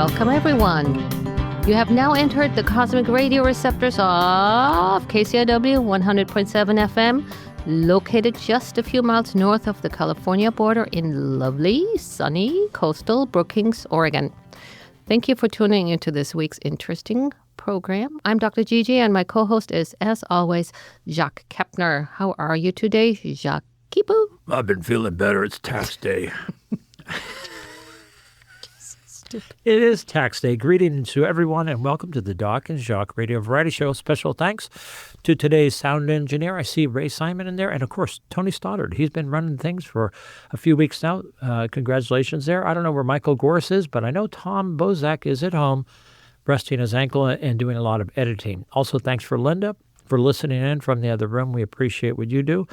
Welcome, everyone. You have now entered the cosmic radio receptors of KCIW 100.7 FM, located just a few miles north of the California border in lovely, sunny, coastal Brookings, Oregon. Thank you for tuning into this week's interesting program. I'm Dr. Gigi, and my co-host is, as always, Jacques Kepner. How are you today, Jacques? I've been feeling better. It's tax day. Stupid. It is tax day. Greetings to everyone, and welcome to the Doc and Jacques Radio Variety Show. Special thanks to today's sound engineer. I see Ray Simon in there, and of course, Tony Stoddard. He's been running things for a few weeks now. Congratulations there. I don't know where Michael Gorse is, but I know Tom Bozak is at home, resting his ankle and doing a lot of editing. Also, thanks for Linda for listening in from the other room. We appreciate what you do.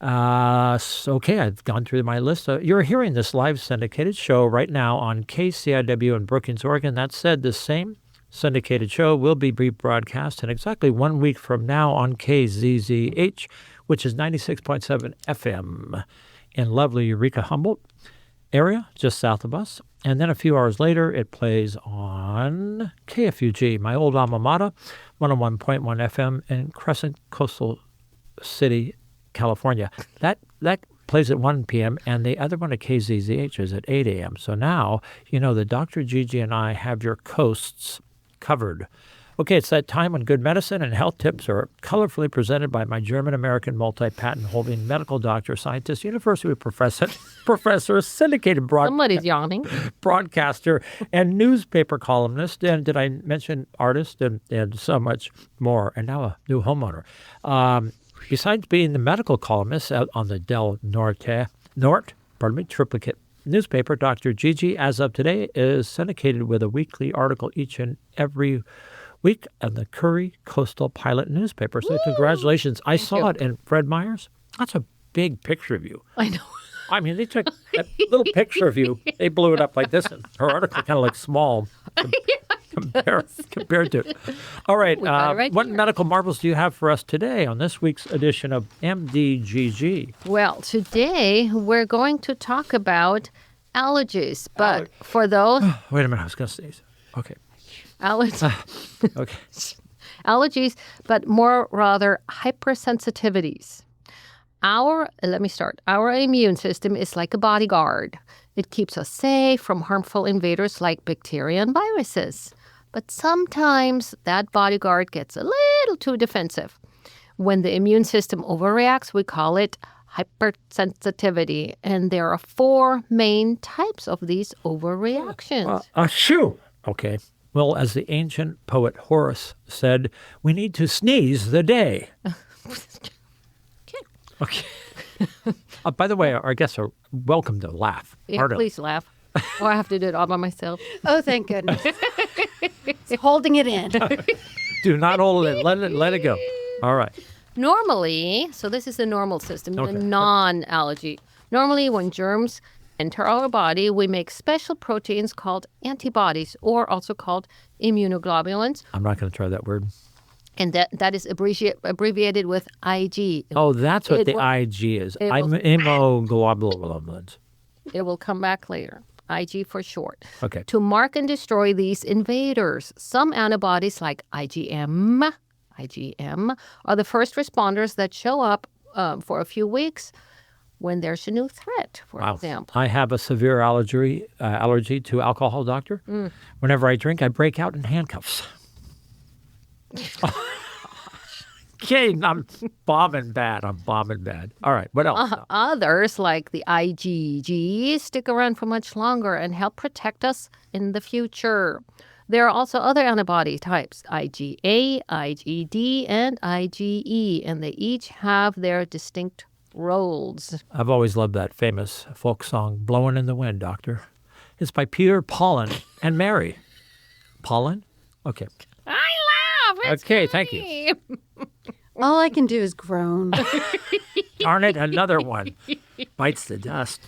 Okay, I've gone through my list. You're hearing this live syndicated show right now on KCIW in Brookings, Oregon. That said, the same syndicated show will be rebroadcast in exactly 1 week from now on KZZH, which is 96.7 FM in lovely Eureka, Humboldt area, just south of us. And then a few hours later, it plays on KFUG, my old alma mater, 101.1 FM in Crescent Coastal City, California. That plays at 1 p.m., and the other one at KZZH is at 8 a.m. So now, you know, the Dr. Gigi and I have your coasts covered. Okay, it's that time when good medicine and health tips are colorfully presented by my German-American multi-patent holding medical doctor, scientist, university professor, syndicated Somebody's yawning. broadcaster, and newspaper columnist. And did I mention artist and so much more? And now a new homeowner. Besides being the medical columnist out on the Norte Triplicate newspaper, Dr. Gigi, as of today, is syndicated with a weekly article each and every week on the Curry Coastal Pilot newspaper. So congratulations. I saw it in Fred Meyer's. That's a big picture of you. I know. I mean, they took that little picture of you, they blew it up like this, and her article kind of looks small compared to it. All right, what medical marvels do you have for us today on this week's edition of MDGG? Well, today we're going to talk about allergies, but for those... Wait a minute, I was going to say... Okay. Okay. Allergies, but more rather hypersensitivities. Our immune system is like a bodyguard. It keeps us safe from harmful invaders like bacteria and viruses. But sometimes that bodyguard gets a little too defensive. When the immune system overreacts, we call it hypersensitivity. And there are 4 main types of these overreactions. Shoo! Okay. Well, as the ancient poet Horace said, we need to sneeze the day. Okay. By the way, our guests are welcome to laugh. Yeah, please laugh. Or I have to do it all by myself. Oh, thank goodness. It's holding it in. Do not hold it in. Let it go. All right. Normally, so this is the normal system, okay. The non-allergy. Normally, when germs enter our body, we make special proteins called antibodies, or also called immunoglobulins. I'm not going to try that word. And that is abbreviated with IG. Oh, that's what the IG is. I'm immunoglobulins. It will come back later. IG for short. Okay. To mark and destroy these invaders, some antibodies like IgM, are the first responders that show up for a few weeks when there's a new threat, for example. I have a severe allergy to alcohol, doctor. Whenever I drink, I break out in handcuffs. Okay, I'm bombing bad. All right, what else? Others, like the IgG, stick around for much longer and help protect us in the future. There are also other antibody types, IgA, IgD, and IgE, and they each have their distinct roles. I've always loved that famous folk song, Blowin' in the Wind, Doctor. It's by Peter, Paulin, and Mary. Paulin? Okay. I laugh. It's okay, funny. Thank you. All I can do is groan. Darn it, another one. Bites the dust.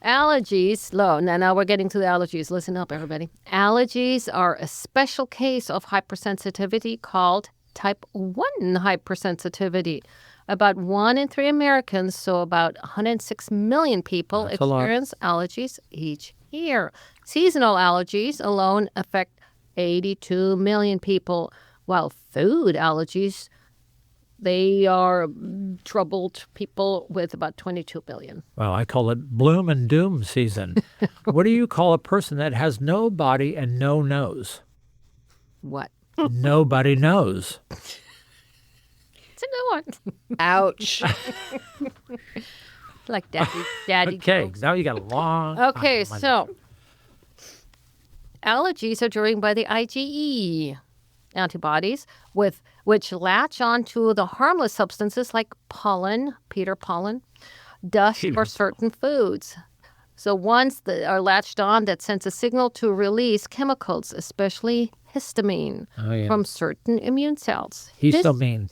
Allergies, now we're getting to the allergies. Listen up, everybody. Allergies are a special case of hypersensitivity called type 1 hypersensitivity. About 1 in 3 Americans, so about 106 million people, experience allergies each here. Seasonal allergies alone affect 82 million people, while food allergies, they are troubled people with about 22 million. Well, I call it bloom and doom season. What do you call a person that has no body and no nose? What? Nobody knows. It's a new one. Ouch. Like daddy Okay, jokes. now you got a long... Okay, so allergies are driven by the IgE antibodies, which latch onto the harmless substances like pollen, Peter pollen, dust, or certain foods. So ones that are latched on, that sends a signal to release chemicals, especially histamine, from certain immune cells. Histamine.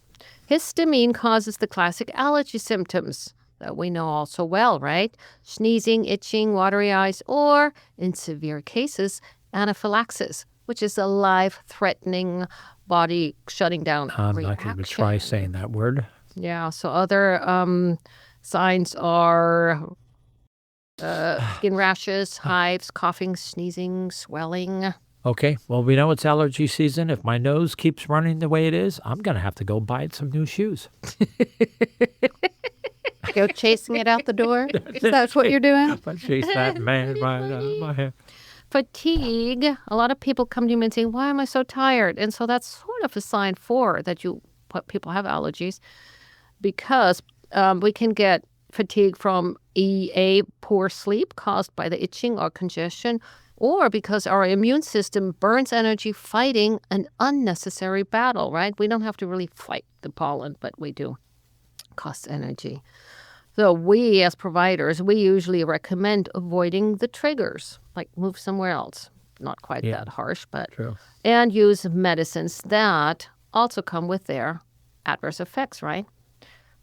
Histamine causes the classic allergy symptoms that we know all so well, right? Sneezing, itching, watery eyes, or, in severe cases, anaphylaxis, which is a life-threatening body shutting down I'm reaction. not going to try saying that word. Yeah, so other signs are skin rashes, hives, coughing, sneezing, swelling. Okay, well, we know it's allergy season. If my nose keeps running the way it is, I'm going to have to go buy some new shoes. Go chasing it out the door? That's what you're doing? If I chase that man right out of my hair. Fatigue. A lot of people come to me and say, why am I so tired? And so that's sort of a sign for that people have allergies, because we can get fatigue from poor sleep caused by the itching or congestion, or because our immune system burns energy fighting an unnecessary battle, right? We don't have to really fight the pollen, but we do. It costs energy. So we, as providers, we usually recommend avoiding the triggers, like move somewhere else. Not quite that harsh, but... True. And use medicines that also come with their adverse effects, right?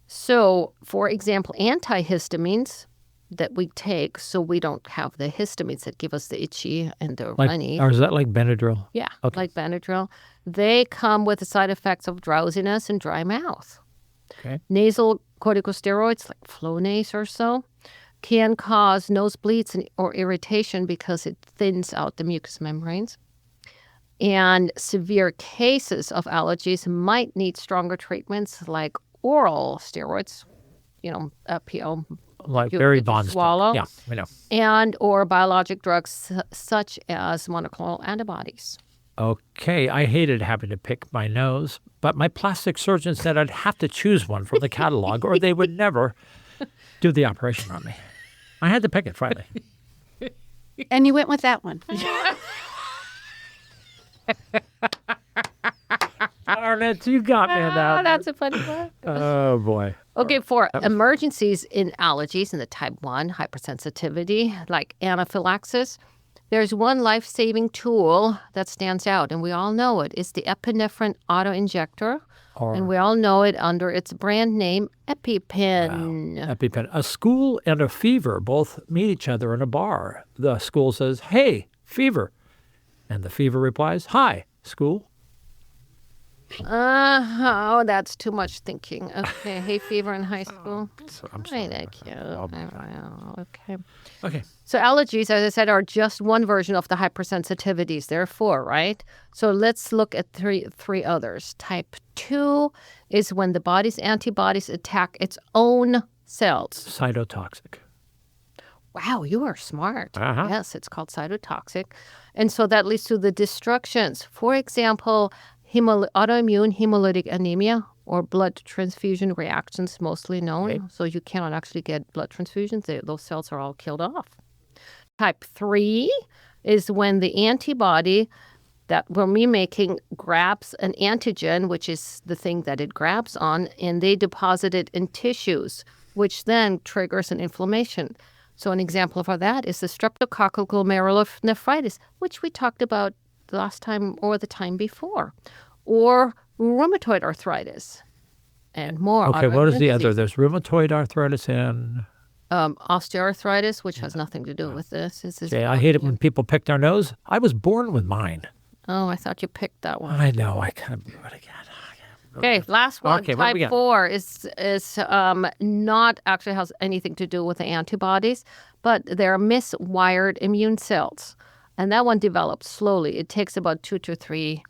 So, for example, antihistamines that we take so we don't have the histamines that give us the itchy and the runny. Or is that like Benadryl? Yeah, Okay. like Benadryl. They come with the side effects of drowsiness and dry mouth. Okay. Nasal corticosteroids, like Flonase or so, can cause nosebleeds or irritation because it thins out the mucous membranes. And severe cases of allergies might need stronger treatments like oral steroids, PO. Like You Barry get to Bonds. swallow. Yeah, we know. And or biologic drugs such as monoclonal antibodies. Okay, I hated having to pick my nose, but my plastic surgeon said I'd have to choose one from the catalog or they would never do the operation on me. I had to pick it finally. And you went with that one. Darn it, you got me on that. That's a funny one. Oh, boy. Okay, for emergencies in allergies in the type 1 hypersensitivity, like anaphylaxis, there's one life-saving tool that stands out, and we all know it. It's the epinephrine auto-injector, and we all know it under its brand name, EpiPen. Wow. EpiPen. A school and a fever both meet each other in a bar. The school says, hey, fever. And the fever replies, hi, school. Oh, that's too much thinking. Okay, hay fever in high school. I'm sorry. Thank you. Okay. Okay. So allergies, as I said, are just one version of the hypersensitivities. There are 4, right? So let's look at three others. Type 2 is when the body's antibodies attack its own cells. Cytotoxic. Wow, you are smart. Uh-huh. Yes, it's called cytotoxic. And so that leads to the destructions. For example, autoimmune hemolytic anemia or blood transfusion reactions, mostly known. Okay. So you cannot actually get blood transfusions. Those cells are all killed off. Type 3 is when the antibody that we're making grabs an antigen, which is the thing that it grabs on, and they deposit it in tissues, which then triggers an inflammation. So an example for that is the streptococcal glomerulonephritis, which we talked about last time or the time before, or rheumatoid arthritis, and more. Okay, what is the autoimmune other? There's rheumatoid arthritis and... osteoarthritis, which has nothing to do with this. Okay, I hate it when people pick their nose. I was born with mine. Oh, I thought you picked that one. I know, I can't do it again. Okay, last one. Okay, what we Type got? 4 is not actually has anything to do with the antibodies, but they're miswired immune cells. And that one develops slowly. It takes about 2 to 3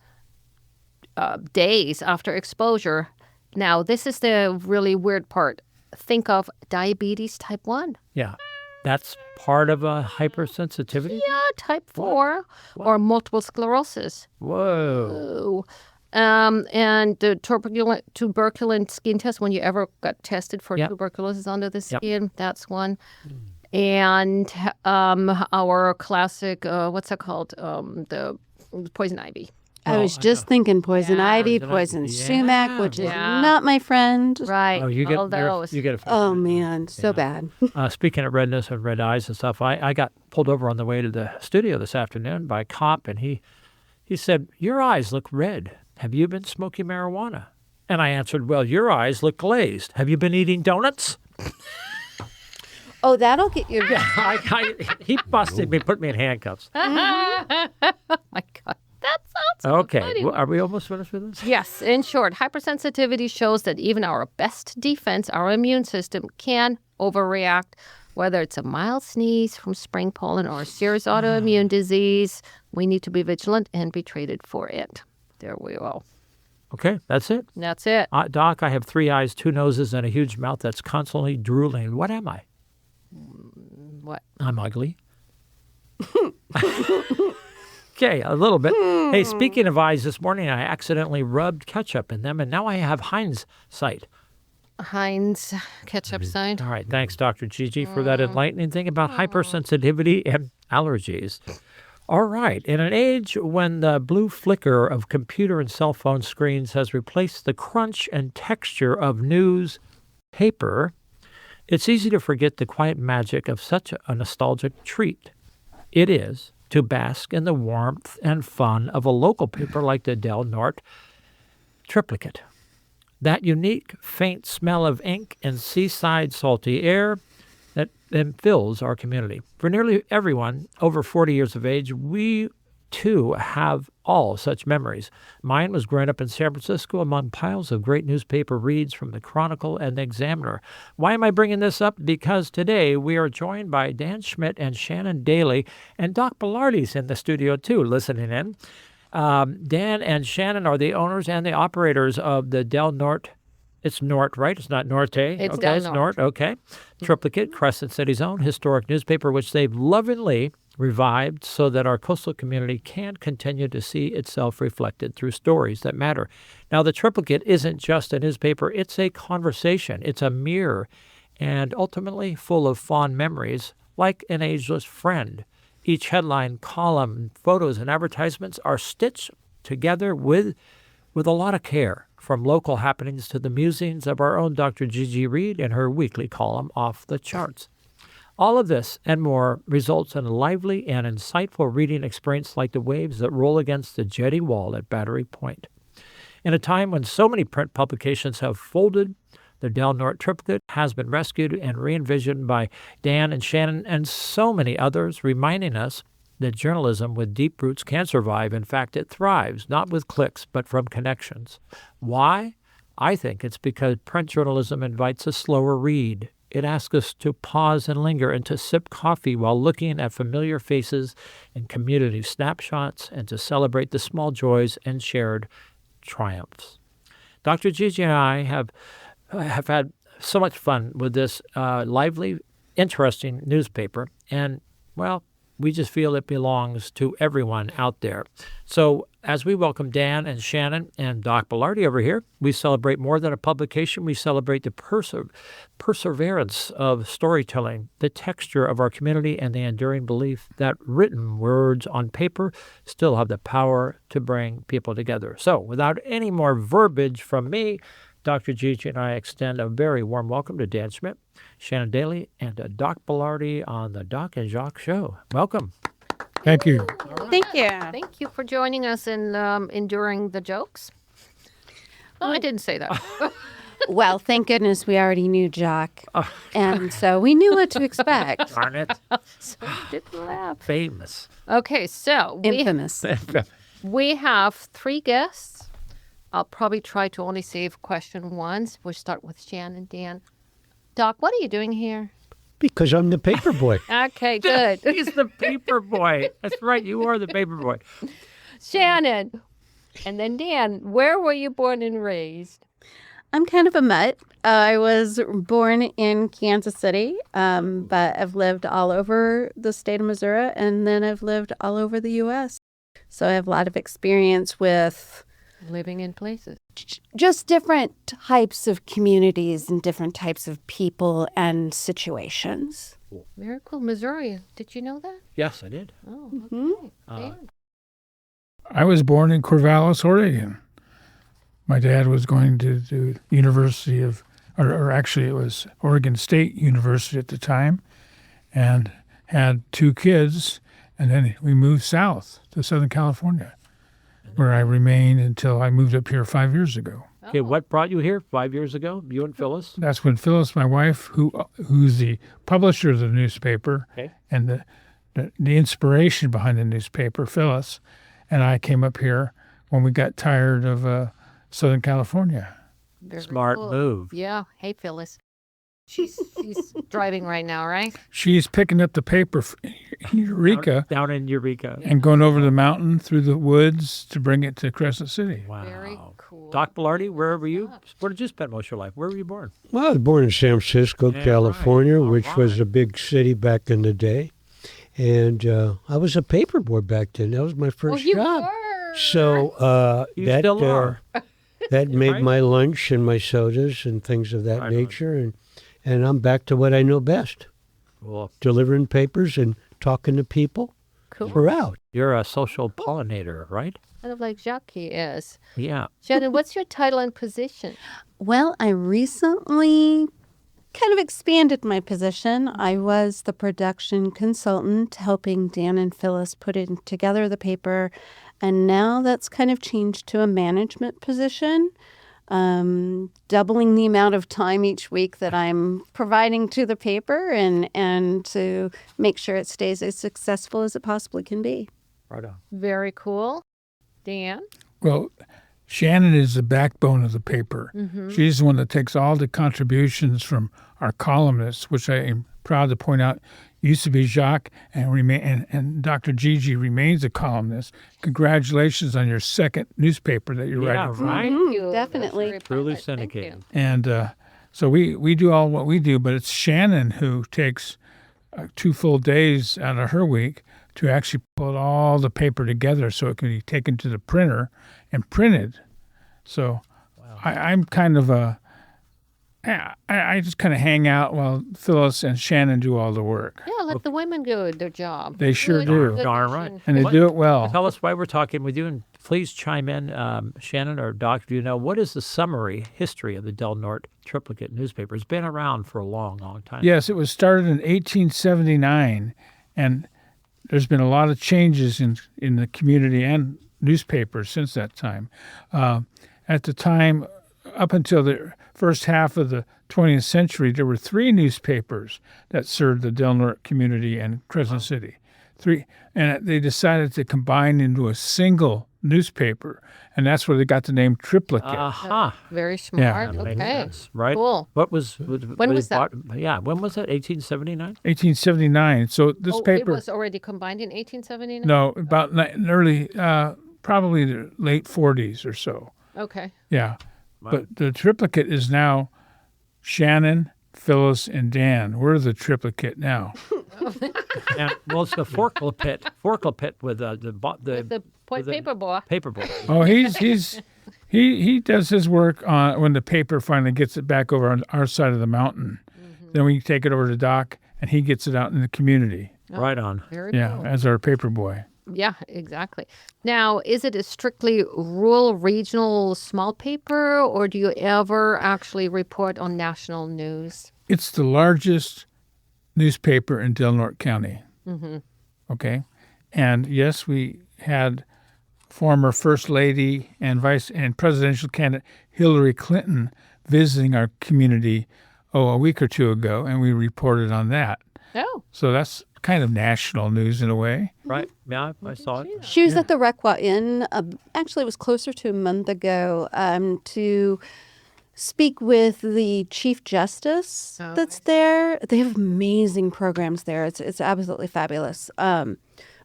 days after exposure. Now, this is the really weird part. Think of diabetes type 1. Yeah. That's part of a hypersensitivity? Yeah, type 4 or multiple sclerosis. Whoa. Ooh. And the tuberculin skin test, when you ever got tested for tuberculosis under the skin, that's one. And our classic, what's that called? The poison ivy. I was just thinking poison ivy, poison sumac, which is not my friend. Right. Oh, you get all those. You get a Oh, man, so bad. Speaking of redness and red eyes and stuff, I got pulled over on the way to the studio this afternoon by a cop, and he said, "Your eyes look red. Have you been smoking marijuana?" And I answered, "Well, your eyes look glazed. Have you been eating donuts?" Oh, that'll get you. He busted me, put me in handcuffs. Oh, my God. That sounds Okay. funny. Well, are we almost finished with this? Yes. In short, hypersensitivity shows that even our best defense, our immune system, can overreact. Whether it's a mild sneeze from spring pollen or a serious autoimmune disease, we need to be vigilant and be treated for it. There we go. Okay, that's it. That's it. Doc, I have 3 eyes, 2 noses, and a huge mouth that's constantly drooling. What am I? What? I'm ugly. Okay, a little bit. Hey, speaking of eyes, this morning I accidentally rubbed ketchup in them, and now I have hindsight. Heinz ketchup sign. All right, thanks, Dr. Gigi, for that enlightening thing about hypersensitivity and allergies. All right, in an age when the blue flicker of computer and cell phone screens has replaced the crunch and texture of news paper, it's easy to forget the quiet magic of such a nostalgic treat. It is to bask in the warmth and fun of a local paper like the Norte Triplicate. That unique, faint smell of ink and seaside salty air that then fills our community. For nearly everyone over 40 years of age, we too have all such memories. Mine was growing up in San Francisco among piles of great newspaper reads from the Chronicle and the Examiner. Why am I bringing this up? Because today we are joined by Dan Schmidt and Shannan Dailey, and Doc Bellardi's in the studio too, listening in. Dan and Shannan are the owners and the operators of the Norte. It's Norte, right? It's not Norte. It's okay, it's Norte. Okay. Triplicate, Crescent City's own historic newspaper, which they've lovingly revived so that our coastal community can continue to see itself reflected through stories that matter. Now, the Triplicate isn't just a newspaper. It's a conversation. It's a mirror, and ultimately full of fond memories, like an ageless friend. Each headline, column, photos, and advertisements are stitched together with a lot of care, from local happenings to the musings of our own Dr. Gigi Reed and her weekly column, Off the Charts. All of this and more results in a lively and insightful reading experience like the waves that roll against the jetty wall at Battery Point. In a time when so many print publications have folded, the Norte Triplicate has been rescued and re-envisioned by Dan and Shannan and so many others, reminding us that journalism with deep roots can survive. In fact, it thrives, not with clicks, but from connections. Why? I think it's because print journalism invites a slower read. It asks us to pause and linger and to sip coffee while looking at familiar faces and community snapshots and to celebrate the small joys and shared triumphs. Dr. Gigi and I have had so much fun with this lively, interesting newspaper, and, well, we just feel it belongs to everyone out there. So as we welcome Dan and Shannan and Doc Bellardi over here, we celebrate more than a publication. We celebrate the perseverance of storytelling, the texture of our community, and the enduring belief that written words on paper still have the power to bring people together. So without any more verbiage from me, Dr. Gigi and I extend a very warm welcome to Dan Schmidt, Shannan Dailey, and Doc Bellardi on the Doc and Jacques Show. Welcome. Thank you. Thank you. Thank you for joining us in enduring the jokes. Oh, I didn't say that. Well, thank goodness we already knew Jacques, and so we knew what to expect. Darn it. So we didn't laugh. Famous. Okay, so Infamous. we have 3 guests I'll probably try to only save question once. We'll start with Shannon, Dan. Doc, what are you doing here? Because I'm the paper boy. Okay, good. He's the paper boy. That's right. You are the paper boy. Shannon, and then Dan, where were you born and raised? I'm kind of a mutt. I was born in Kansas City, but I've lived all over the state of Missouri, and then I've lived all over the U.S. So I have a lot of experience with Living in places. just different types of communities and different types of people and situations. Very cool. Missouri. Did you know that? Yes, I did. Oh, Mhm. okay. Dan. I was born in Corvallis, Oregon. My dad was going to do University of, or actually it was Oregon State University at the time, and had 2 kids, and then we moved south to Southern California, where I remained until I moved up here 5 years ago. Okay, what brought you here 5 years ago? You and Phyllis? That's when Phyllis, my wife, who's the publisher of the newspaper, Okay. and the inspiration behind the newspaper, Phyllis, and I came up here when we got tired of Southern California. Very Smart cool. move. Yeah. Hey, Phyllis. She's driving right now, right? She's picking up the paper in Eureka Down in Eureka. and going over the mountain through the woods to bring it to Crescent City. Wow. Very cool. Doc Bilardi, where were you? Where did you spend most of your life? Where were you born? Well, I was born in San Francisco, Yeah, California, right. All which was right. a big city back in the day. And I was a paper boy back then. That was my first you job. were. So You that still are. that made Right? my lunch and my sodas and things of that Right on. nature. And I'm back to what I know best, Well, delivering papers and talking to people. Cool. We're out. you're a social pollinator, right? Kind of like Jacques is. Yeah. Shannon, what's your title and position? Well, I recently kind of expanded my position. I was the production consultant helping Dan and Phyllis put in together the paper, and now that's kind of changed to a management position, doubling the amount of time each week that I'm providing to the paper and to make sure it stays as successful as it possibly can be. Right on. Very cool. Dan? Well, Shannon is the backbone of the paper. Mm-hmm. She's the one that takes all the contributions from our columnists, which I am proud to point out used to be Jacques and Dr. Gigi remains a columnist. Congratulations on your second newspaper that you're Yeah, writing for. right? Thank you. Definitely. That's Truly very polite. Thank you. syndicated. And so we do all what we do, but it's Shannon who takes 2 full days out of her week to actually put all the paper together so it can be taken to the printer and printed. So I'm kind of I just kind of hang out while Phyllis and Shannon do all the work. Yeah, let the women do their job. They sure Good do. position. Darn right. And they What- do it well. Tell us why we're talking with you, and please chime in, Shannon or Doc. Do you know what is the summary history of the Del Norte Triplicate newspaper? It's been around for a long, long time. Yes, it was started in 1879, and there's been a lot of changes in the community and newspapers since that time. At the time, up until the first half of the 20th century, there were 3 newspapers that served the Del Norte community and Crescent City. 3, and they decided to combine into a single newspaper, and that's where they got the name Triplicate. Aha. Very smart. That makes Okay. sense, right? Cool. What was When was that? Yeah, when was that? 1879. 1879. So this Oh, paper, it was already combined in 1879? no, about early, probably the late 40s or so. Okay. Yeah. But the triplicate is now Shannon, Phyllis, and Dan. We're the triplicate now. And, well, it's the forklepit with the Point the- paper boy. paperboard. Oh, he does his work on when the paper finally gets it back over on our side of the mountain. Then we take it over to Doc, and he gets it out in the community. Right on. Very Yeah, cool. as our paper boy. Yeah, exactly. Now, is it a strictly rural, regional, small paper, or do you ever actually report on national news? It's the largest newspaper in Del Norte County. Mm-hmm. Okay, and yes, we had former First Lady and Vice and presidential candidate Hillary Clinton visiting our community a week or 2 ago, and we reported on that. Oh, So that's kind of national news in a way. right? Yeah, I saw it. She was at the Requa Inn. Actually, it was closer to a month ago to speak with the Chief Justice that's there. They have amazing programs there. It's absolutely fabulous.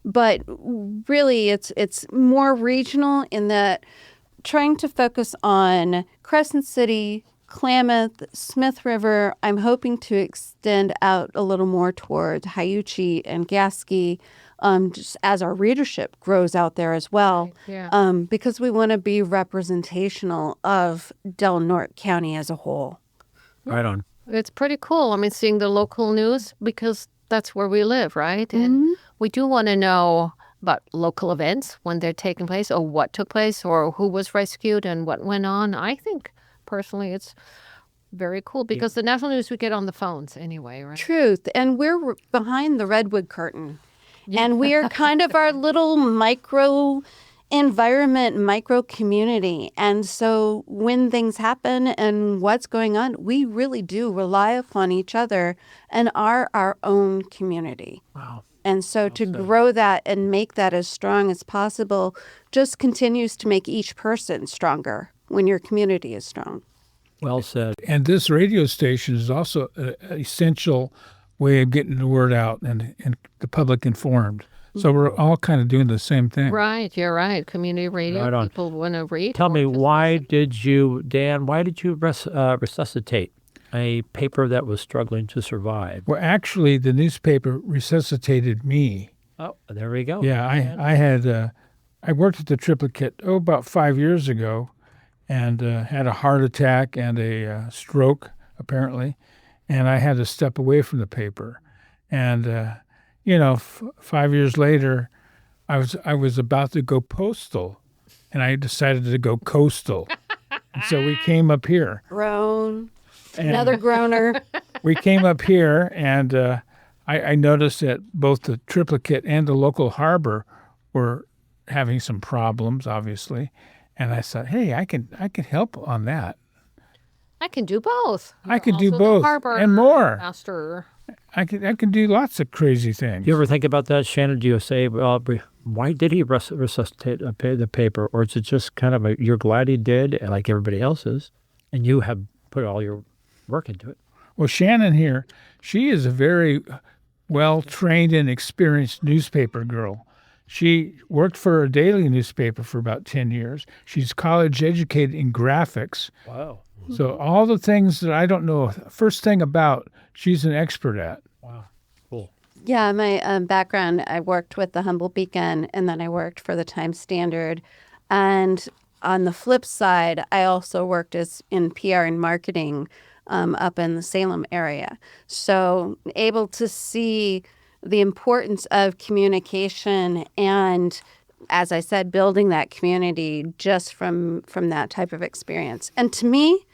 But really, it's more regional in that trying to focus on Crescent City, Klamath, Smith River. I'm hoping to extend out a little more towards Hyuchi and Gasky, just as our readership grows out there as well. Yeah. Because we want to be representational of Del Norte County as a whole. Right on. It's pretty cool. I mean, seeing the local news because that's where we live, right? And we do want to know about local events when they're taking place or what took place or who was rescued and what went on. I think personally it's very cool because the national news we get on the phones anyway, right? Truth. And we're behind the redwood curtain. And we are kind of our little micro environment, micro community. And so when things happen and what's going on, we really do rely upon each other and are our own community. Wow. And so to grow that and make that as strong as possible just continues to make each person stronger when your community is strong. Well said. And this radio station is also an essential way of getting the word out and the public informed. So we're all kind of doing the same thing. Right, you're right. Community radio, Right on. people want to read. Tell or me, just why listen. did you, Dan, resuscitate a paper that was struggling to survive? Well, actually, the newspaper resuscitated me. Oh, there we go. Yeah, I worked at the Triplicate, about 5 years ago, and had a heart attack and a stroke, apparently, and I had to step away from the paper. And 5 years later, I was about to go postal, and I decided to go coastal. And so we came up here. Grown. And Another groaner. we came up here, and I noticed that both the Triplicate and the local harbor were having some problems, obviously. And I thought, hey, I can help on that. I can do both. I can do Also the both harbor and more. master. I can do lots of crazy things. Do you ever think about that, Shannon? Do you say, well, why did he resuscitate the paper? Or is it just kind of you're glad he did, like everybody else is, and you have put all your work into it? Well, Shannan here, she is a very well-trained and experienced newspaper girl. She worked for a daily newspaper for about 10 years. She's college educated in graphics. Wow. So all the things that I don't know first thing about, she's an expert at. Wow. Cool. Yeah, my background, I worked with the Humble Beacon, and then I worked for the Times Standard. And on the flip side, I also worked in PR and marketing up in the Salem area. So able to see the importance of communication and, as I said, building that community just from that type of experience. And to me,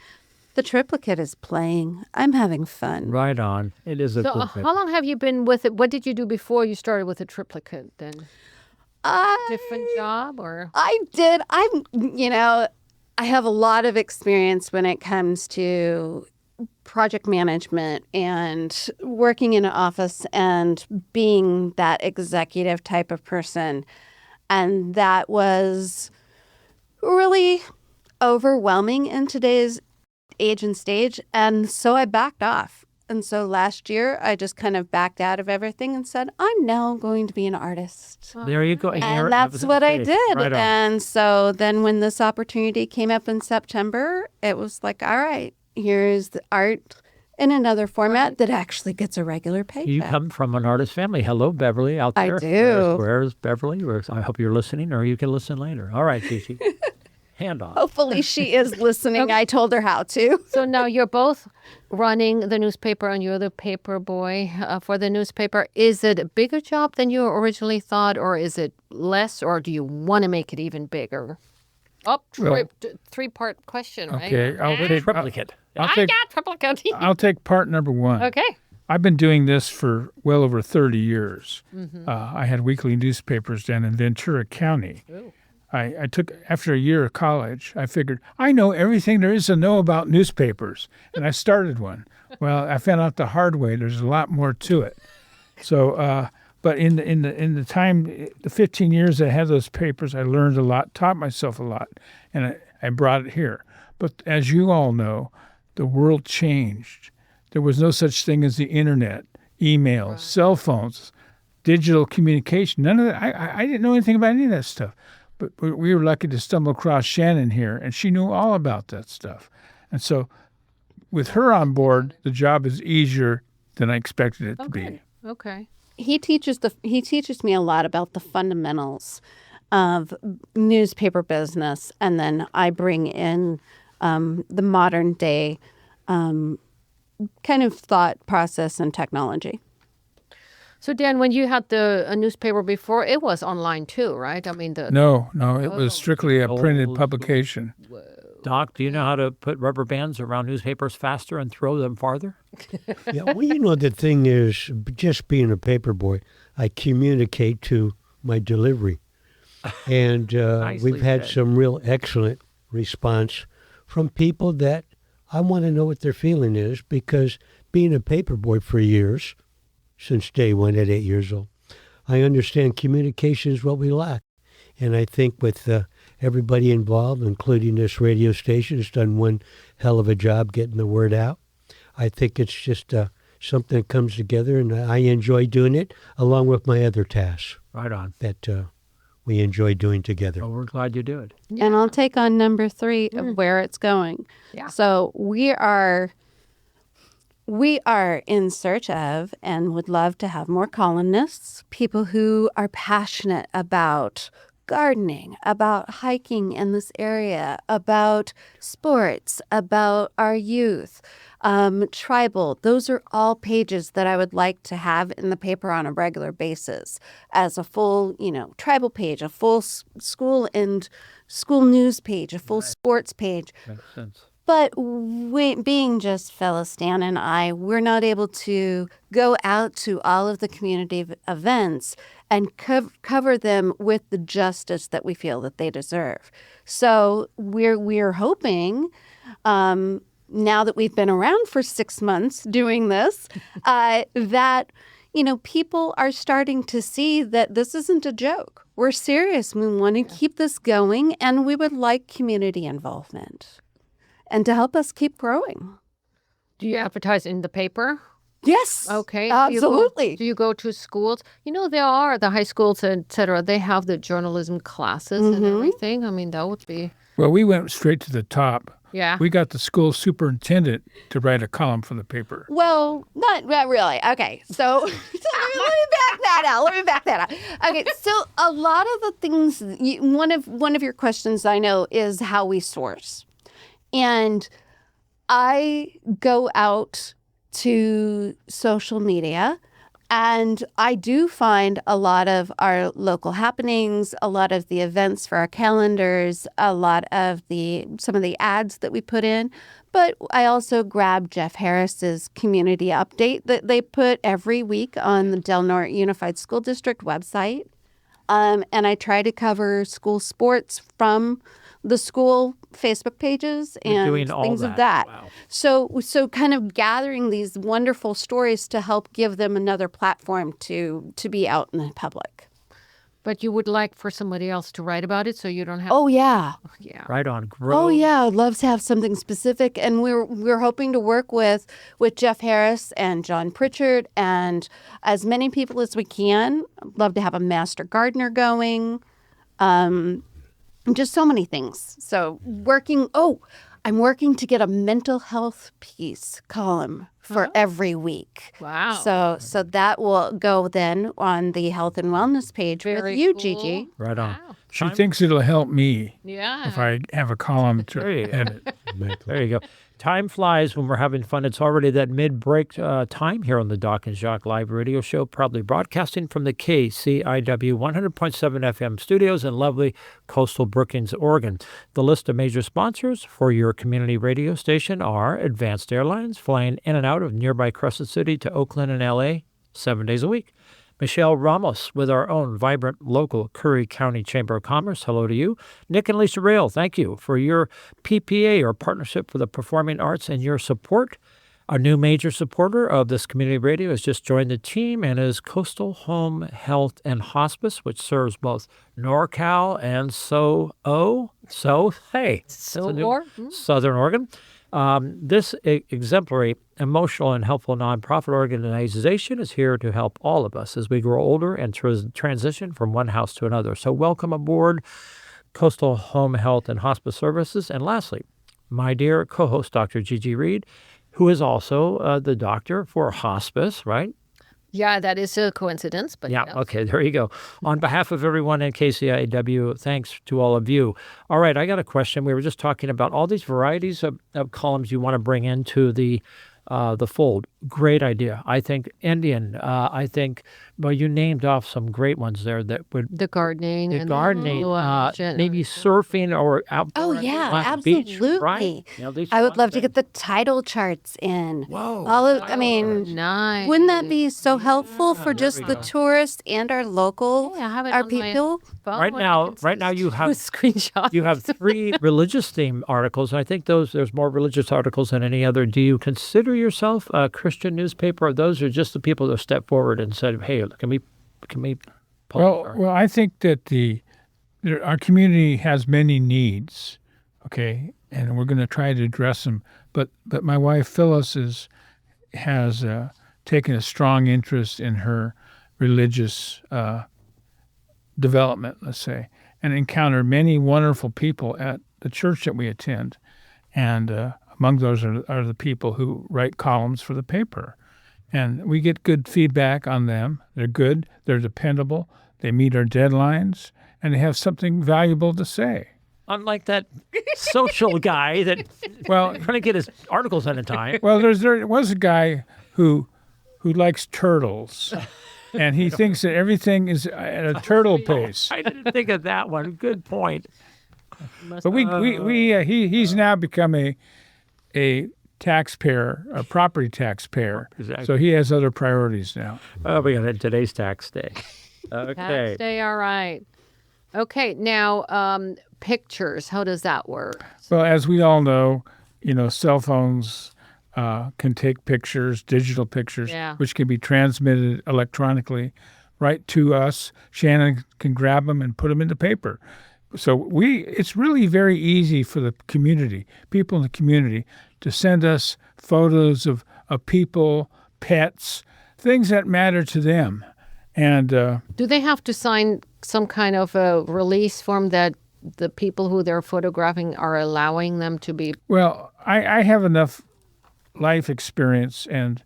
the Triplicate is playing. I'm having fun. Right on. It is a So cool how long have you been with it? What did you do before you started with the Triplicate then? Different job or? I did. I have a lot of experience when it comes to project management and working in an office and being that executive type of person. And that was really overwhelming in today's age and stage. And so I backed off. And so last year, I just kind of backed out of everything and said, I'm now going to be an artist. There you go. And that's what I did. Right on. And so then when this opportunity came up in September, it was like, all right, here's the art in another format that actually gets a regular paycheck. You come from an artist family. Hello, Beverly, out I there. do. Where's Beverly? I hope you're listening, or you can listen later. All right, Gigi. Hand on. Hopefully she is listening. I told her how to. So now you're both running the newspaper and you're the paper boy for the newspaper. Is it a bigger job than you originally thought, or is it less, or do you want to make it even bigger? Oh, three-part question, right? Okay, I'll take Triplicate. I'll take got Triplicate. I'll take part number one. Okay. I've been doing this for well over 30 years. I had weekly newspapers down in Ventura County. Ooh. I took, after a year of college, I figured, I know everything there is to know about newspapers. And I started one. Well, I found out the hard way, there's a lot more to it. So But in the time, the 15 years I had those papers, I learned a lot, taught myself a lot, and I brought it here. But as you all know, the world changed. There was no such thing as the internet, email, cell phones, digital communication. None of that. I didn't know anything about any of that stuff. But we were lucky to stumble across Shannan here, and she knew all about that stuff. And so with her on board, the job is easier than I expected it to be. Okay. He teaches me a lot about the fundamentals of newspaper business, and then I bring in the modern day kind of thought process and technology. So, Dan, when you had a newspaper before, it was online too, right? I mean, No, it was strictly a printed publication. Doc, do you know how to put rubber bands around newspapers faster and throw them farther? Yeah, well, the thing is, just being a paper boy, I communicate to my delivery. And we've had some real excellent response from people that I want to know what their feeling is, because being a paper boy for years, since day one at 8 years old, I understand communication is what we lack. And I think with everybody involved, including this radio station, has done one hell of a job getting the word out. I think it's just something that comes together, and I enjoy doing it along with my other tasks. Right on. That we enjoy doing together. Well, we're glad you do it. Yeah. And I'll take on number 3 of where it's going. Yeah. So we are in search of and would love to have more columnists, people who are passionate about gardening, about hiking in this area, about sports, about our youth, tribal. Those are all pages that I would like to have in the paper on a regular basis as a full, tribal page, a full school news page, a full sports page. Makes sense. But being just Phyllis, Dan, and I, we're not able to go out to all of the community events and cover them with the justice that we feel that they deserve. So we're hoping, now that we've been around for 6 months doing this, that people are starting to see that this isn't a joke. We're serious. We want to keep this going, and we would like community involvement. And to help us keep growing. Do you advertise in the paper? Yes. Okay. Absolutely. Do you go to schools? There are the high schools, et cetera. They have the journalism classes and everything. I mean, that would be... Well, we went straight to the top. Yeah. We got the school superintendent to write a column for the paper. Well, not really. Okay, so let me back that out. Okay, so a lot of the things, one of your questions I know is how we source. And I go out to social media, and I do find a lot of our local happenings, a lot of the events for our calendars, a lot of some of the ads that we put in. But I also grab Jeff Harris's community update that they put every week on the Del Norte Unified School District website. And I try to cover school sports from the school Facebook pages and things of that. Wow. So kind of gathering these wonderful stories to help give them another platform to be out in the public. But you would like for somebody else to write about it, so you don't have... Oh, yeah. Yeah. Right on. Grow. Oh, yeah. I'd love to have something specific. And we're hoping to work with Jeff Harris and John Pritchard and as many people as we can. I'd love to have a master gardener going. Just so many things. So I'm working to get a mental health piece column for every week. Wow. So that will go then on the health and wellness page Very with you, cool. Gigi. Right on. Wow. She thinks it'll help me Yeah. if I have a column to edit. There you go. Time flies when we're having fun. It's already that mid-break time here on the Doc and Jacques Live Radio Show, proudly broadcasting from the KCIW 100.7 FM studios in lovely coastal Brookings, Oregon. The list of major sponsors for your community radio station are Advanced Airlines, flying in and out of nearby Crescent City to Oakland and L.A. 7 days a week. Michelle Ramos with our own vibrant local Curry County Chamber of Commerce. Hello to you. Nick and Lisa Rail, thank you for your PPA or Partnership for the Performing Arts and your support Our new major supporter of this community radio has just joined the team and is Coastal Home Health and Hospice, which serves both NorCal and Southern Oregon. This exemplary, emotional, and helpful nonprofit organization is here to help all of us as we grow older and transition from one house to another. So welcome aboard Coastal Home Health and Hospice Services. And lastly, my dear co-host, Dr. Gigi Reed, who is also the doctor for hospice, right? Yeah, that is a coincidence. But yeah, okay, there you go. On behalf of everyone in KCIW, thanks to all of you. All right, I got a question. We were just talking about all these varieties of columns you want to bring into the fold. Great idea. I think Indian. I think, well, you named off some great ones there that would... The gardening. Maybe surfing or outdoor. Oh, yeah, absolutely. Beach, right? I would love to get the tidal charts in. Whoa. Nice. Wouldn't that be so helpful for just the tourists and our local, our people? Right now you have screenshots. You have 3 religious theme articles, and I think there's more religious articles than any other. Do you consider yourself a Christian newspaper, or those are just the people that stepped forward and said, "Hey, can we?" Well, I think that our community has many needs, okay, and we're going to try to address them. But my wife Phyllis has taken a strong interest in her religious development, let's say, and encountered many wonderful people at the church that we attend, and among those are the people who write columns for the paper. And we get good feedback on them. They're good, they're dependable, they meet our deadlines, and they have something valuable to say. Unlike that social guy that trying to get his articles on in time. Well, there was a guy who likes turtles. And he thinks that everything is at a turtle pace. I didn't think of that one. Good point. But he's now become a taxpayer, a property taxpayer. Exactly. So he has other priorities now. Oh, we got today's tax day. Okay. Tax day, all right. Okay, now pictures. How does that work? Well, as we all know, cell phones can take pictures, digital pictures, which can be transmitted electronically right to us. Shannan can grab them and put them in the paper. So it's really very easy for the community, people in the community, to send us photos of people, pets, things that matter to them. And do they have to sign some kind of a release form that the people who they're photographing are allowing them to be? Well, I have enough life experience and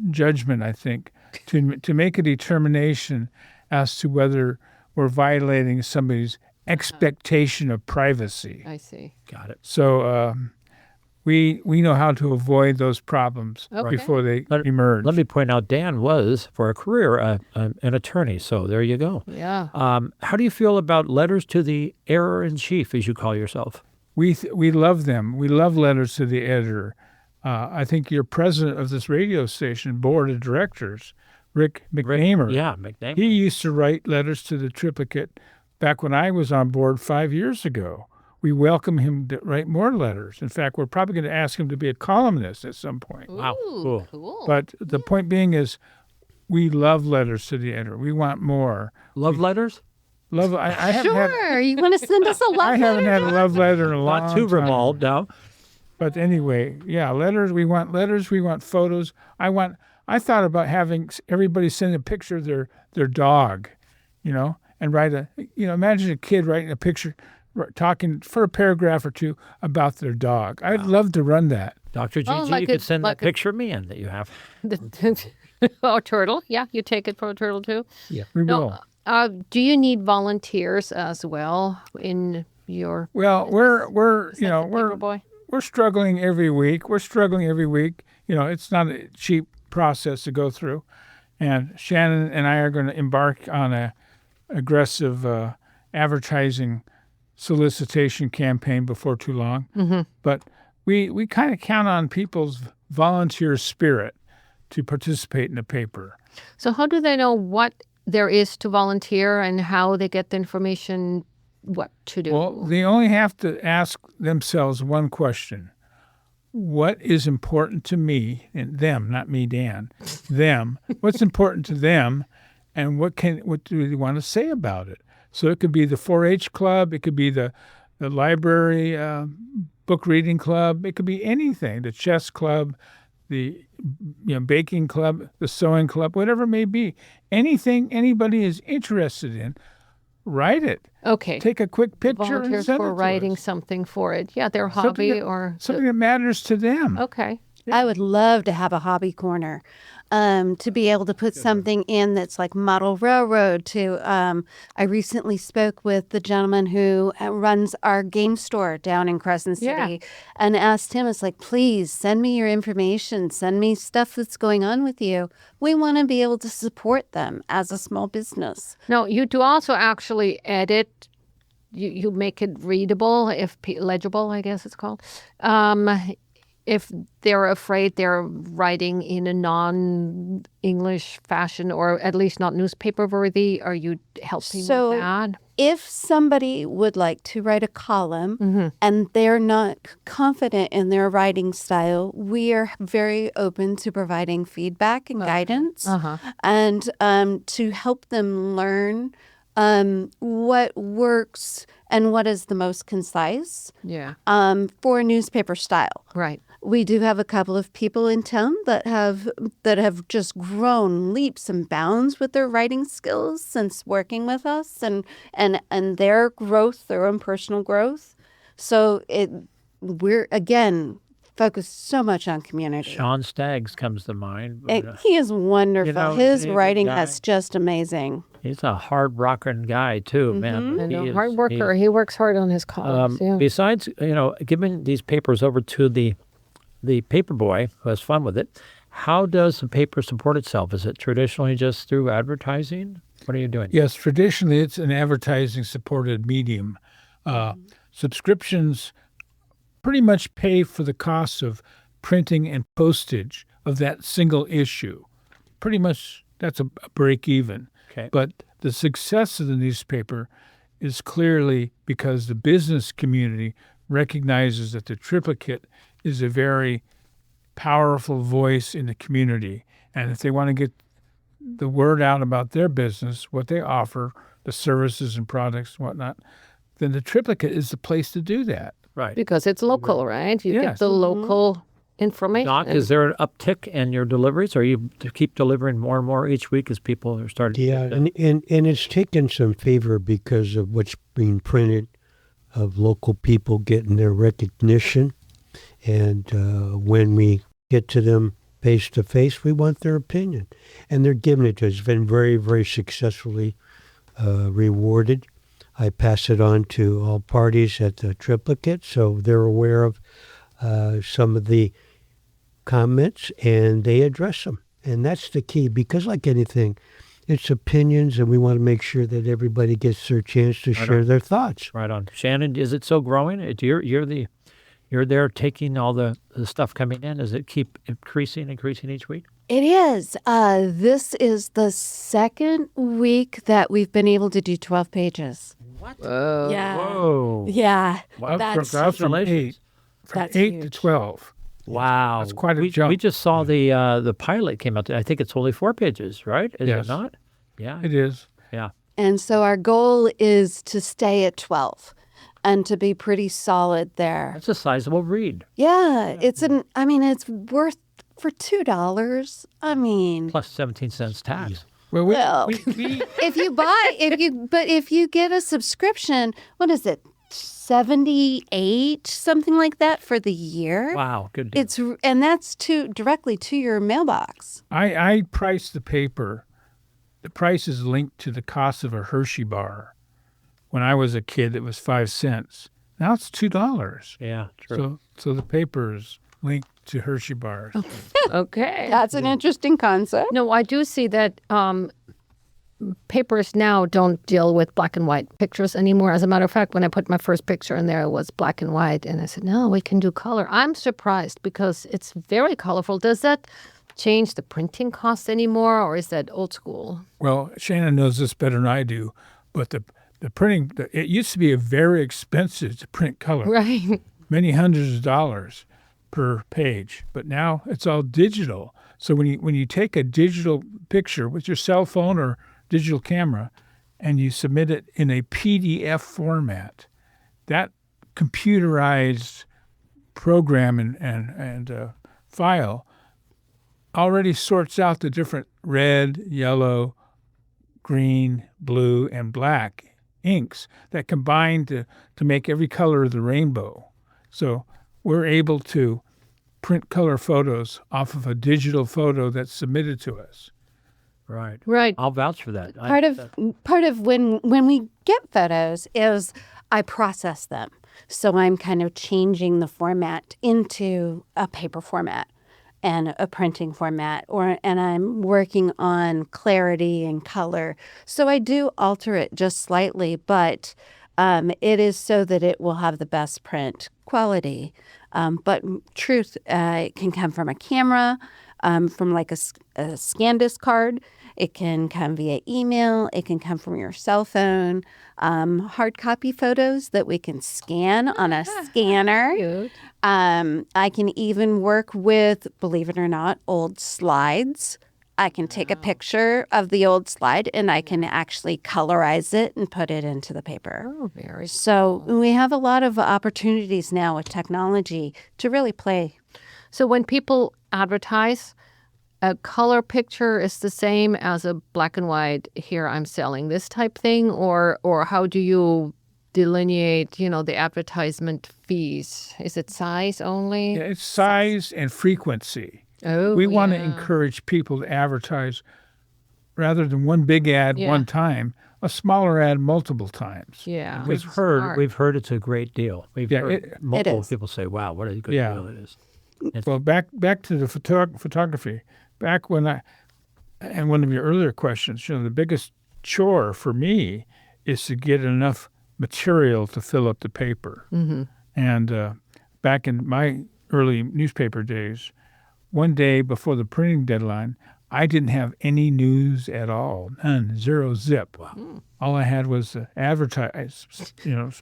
judgment, I think, to make a determination as to whether we're violating somebody's expectation of privacy. I see. Got it. So we know how to avoid those problems before they emerge. Let me point out, Dan was, for a career, an attorney. So there you go. Yeah. How do you feel about letters to the editor-in-chief, as you call yourself? We love them. We love letters to the editor. I think you're president of this radio station board of directors, Rick McNamer. McNamer. He used to write letters to the Triplicate back when I was on board 5 years ago. We welcome him to write more letters. In fact, we're probably going to ask him to be a columnist at some point. Wow, cool. But the point being is, we love letters to the editor. We want more. Love letters? Love. I haven't Sure. You want to send us a love letter? I haven't had a love letter in a long time. Not too remote, no. But anyway, letters. We want letters. We want photos. I thought about having everybody send a picture of their dog, and write imagine a kid writing a picture, talking for a paragraph or two about their dog. I'd love to run that. Dr. Gigi, you could send that picture of me in that you have. Turtle. Yeah, you take it for a turtle too. Yeah, we will. Do you need volunteers as well in your? Well, we're struggling every week. It's not a cheap process to go through, and Shannan and I are going to embark on a aggressive advertising solicitation campaign before too long. Mm-hmm. But we kind of count on people's volunteer spirit to participate in the paper. So how do they know what there is to volunteer and how they get the information, what to do? Well, they only have to ask themselves one question. what is important to me and them, not me, Dan, them, what's important to them, and what do they want to say about it? So it could be the 4-H club, it could be the library book reading club, it could be anything, the chess club, the baking club, the sewing club, whatever it may be. Anything anybody is interested in, write it. Okay. Take a quick picture Volunteers and send for it to writing us. something for it. Yeah, their hobby Something that matters to them. Okay. I would love to have a hobby corner, to be able to put something in that's like model railroad. I recently spoke with the gentleman who runs our game store down in Crescent City, and asked him, it's like, please send me your information, send me stuff that's going on with you. We want to be able to support them as a small business. No, you do also actually edit. You make it readable, legible, I guess it's called. If they're afraid they're writing in a non-English fashion, or at least not newspaper-worthy, are you helping with that? If somebody would like to write a column and they're not confident in their writing style, we are very open to providing feedback and guidance and to help them learn what works and what is the most concise for newspaper style. Right. We do have a couple of people in town that have just grown leaps and bounds with their writing skills since working with us, and their growth, their own personal growth. So we're again focused so much on community. Sean Staggs comes to mind. But, he is wonderful. His writing guy. is just amazing. He's a hard rocking guy too, man. I know, hard worker. He works hard on his columns. Besides, giving these papers over to the paper boy who has fun with it, how does the paper support itself? Is it traditionally just through advertising? What are you doing? Yes, traditionally it's an advertising-supported medium. Subscriptions pretty much pay for the costs of printing and postage of that single issue. Pretty much that's a break even. Okay. But the success of the newspaper is clearly because the business community recognizes that the Triplicate is a very powerful voice in the community. And if they want to get the word out about their business, what they offer, the services and products, whatnot, then the Triplicate is the place to do that. Right. Because it's local, right? You get the local information. Doc, is there an uptick in your deliveries? Or you keep delivering more and more each week as people are starting to get that? And it's taken some favor because of what's being printed, of local people getting their recognition. And when we get to them face to face, we want their opinion. And they're giving it to us. It's been very, very successfully rewarded. I pass it on to all parties at the Triplicate, so they're aware of some of the comments, and they address them. And that's the key, because like anything, it's opinions, and we want to make sure that everybody gets their chance to share their thoughts. Right on. Shannan, is it so growing? You're there taking all the stuff coming in. Does it keep increasing each week? It is. This is the second week that we've been able to do 12 pages. What? Whoa. Yeah. Whoa. Yeah. Wow. That's from 8 to 12. Wow. That's quite a jump. We just saw the pilot came out. I think it's only 4 pages, right? Is it not? Yeah. It is. Yeah. And so our goal is to stay at 12 and to be pretty solid there. That's a sizable read. Yeah. It's worth for $2. I mean, plus 17 cents tax. Well, if you get a subscription, what is it? 78, something like that for the year. Wow, good deal. And that's directly to your mailbox. I price the paper. The price is linked to the cost of a Hershey bar. When I was a kid, it was 5 cents. Now it's $2. Yeah, true. So the paper is linked to Hershey bars. Okay. That's an interesting concept. No, I do see that papers now don't deal with black and white pictures anymore. As a matter of fact, when I put my first picture in there, it was black and white. And I said, no, we can do color. I'm surprised because it's very colorful. Does that change the printing cost anymore, or is that old school? Well, Shannan knows this better than I do, but the printing, it used to be very expensive to print color. Right. Many hundreds of dollars. per page. But now it's all digital. So when you take a digital picture with your cell phone or digital camera and you submit it in a PDF format, that computerized program and file already sorts out the different red, yellow, green, blue, and black inks that combine to make every color of the rainbow. So we're able to print color photos off of a digital photo that's submitted to us. Right. Right. I'll vouch for that. Part of when we get photos is I process them. So I'm kind of changing the format into a paper format and a printing format, and I'm working on clarity and color. So I do alter it just slightly, but it is so that it will have the best print quality. But truth can come from a camera, from like a ScanDisk card. It can come via email. It can come from your cell phone. Hard copy photos that we can scan on a scanner. Cute. I can even work with, believe it or not, old slides. I can take a picture of the old slide and I can actually colorize it and put it into the paper. Oh, very So we have a lot of opportunities now with technology to really play. So when people advertise, a color picture is the same as a black and white, here I'm selling this type thing, or how do you delineate, the advertisement fees? Is it size only? Yeah, it's size and frequency. Oh, we want to yeah. encourage people to advertise rather than one big ad one time, a smaller ad multiple times. Yeah. We've heard it's a great deal. We've heard multiple people say, "Wow, what a good deal it is." Well, back to the photography. Back when and one of your earlier questions, the biggest chore for me is to get enough material to fill up the paper. Mm-hmm. And back in my early newspaper days, one day before the printing deadline, I didn't have any news at all, none, zero zip. Wow. All I had was the advertise,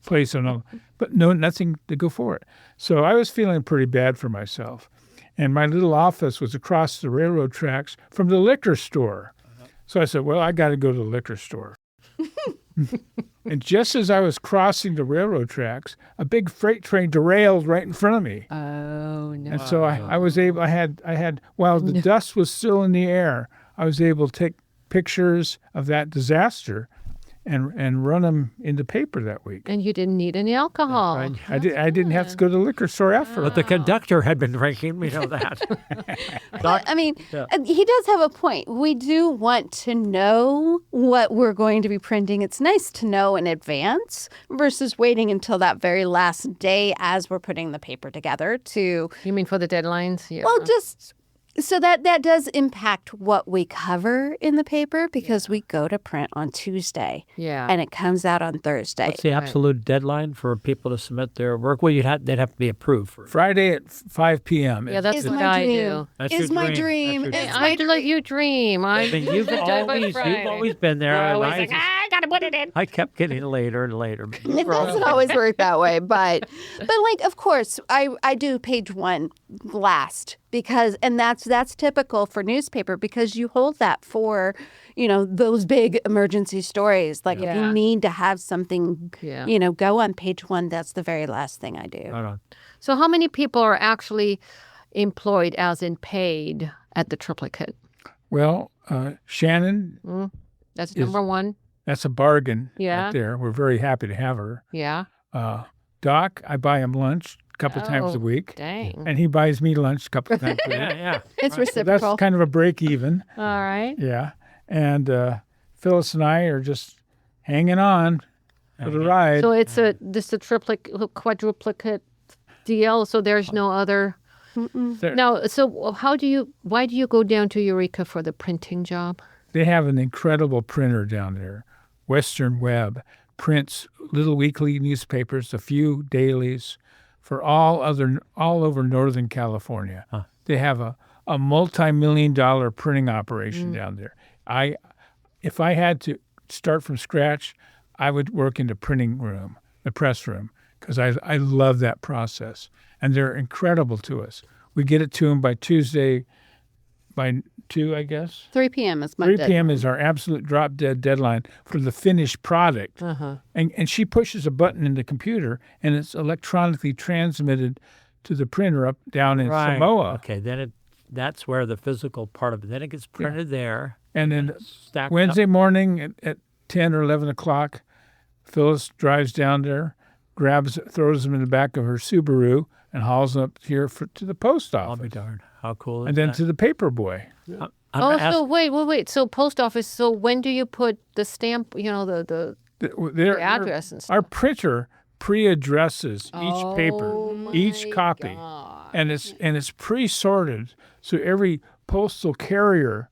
place and all, but nothing to go for it. So I was feeling pretty bad for myself. And my little office was across the railroad tracks from the liquor store. So I said, well, I got to go to the liquor store. And just as I was crossing the railroad tracks, a big freight train derailed right in front of me. Oh, no. And so I was able, I had, while the dust was still in the air, I was able to take pictures of that disaster and run them in the paper that week. And you didn't need any alcohol. I didn't have to go to the liquor store after. But the conductor had been drinking. We know that. But, he does have a point. We do want to know what we're going to be printing. It's nice to know in advance versus waiting until that very last day as we're putting the paper together to... You mean for the deadlines? Yeah. Well, just... So that does impact what we cover in the paper because we go to print on Tuesday. Yeah. And it comes out on Thursday. What's the absolute deadline for people to submit their work? Well, they'd have to be approved for Friday at 5 p.m. Yeah, that's what I do. It's my dream. I let you dream. You've always been there. I gotta put it in. I kept getting later and later. It doesn't always work that way, but of course, I do page one last because, and that's typical for newspaper because you hold that for, those big emergency stories. Like if you need to have something, go on page one, that's the very last thing I do. Right on. So how many people are actually employed as in paid at the Triplicate? Well, Shannan. That's number one. That's a bargain right there. We're very happy to have her. Yeah. Doc, I buy him lunch a couple of times a week. Dang. And he buys me lunch a couple of times a week. Yeah. It's reciprocal. So that's kind of a break even. All right. Yeah. And Phyllis and I are just hanging on for the ride. So it's a quadruplicate deal. So there's no other. Now, so why do you go down to Eureka for the printing job? They have an incredible printer down there. Western Web prints little weekly newspapers, a few dailies for all over Northern California. Huh. They have a multi-million-dollar printing operation down there. If I had to start from scratch, I would work in the printing room, the press room, because I love that process. And they're incredible to us. We get it to them by Tuesday by 2, I guess. 3 p.m. is my 3 deadline. p.m. is our absolute drop-dead deadline for the finished product. And she pushes a button in the computer, and it's electronically transmitted to the printer down in Samoa. Okay, then that's where the physical part of it. Then it gets printed there. And then stacked Wednesday up. morning at 10 or 11 o'clock, Phyllis drives down there, throws them in the back of her Subaru, and hauls them up here to the post office. I'll be darned. How cool is And then that? to the paper boy. So wait. So post office. So when do you put the stamp? The address and stuff. Our printer pre-addresses each paper, each copy, and it's pre-sorted. So every postal carrier,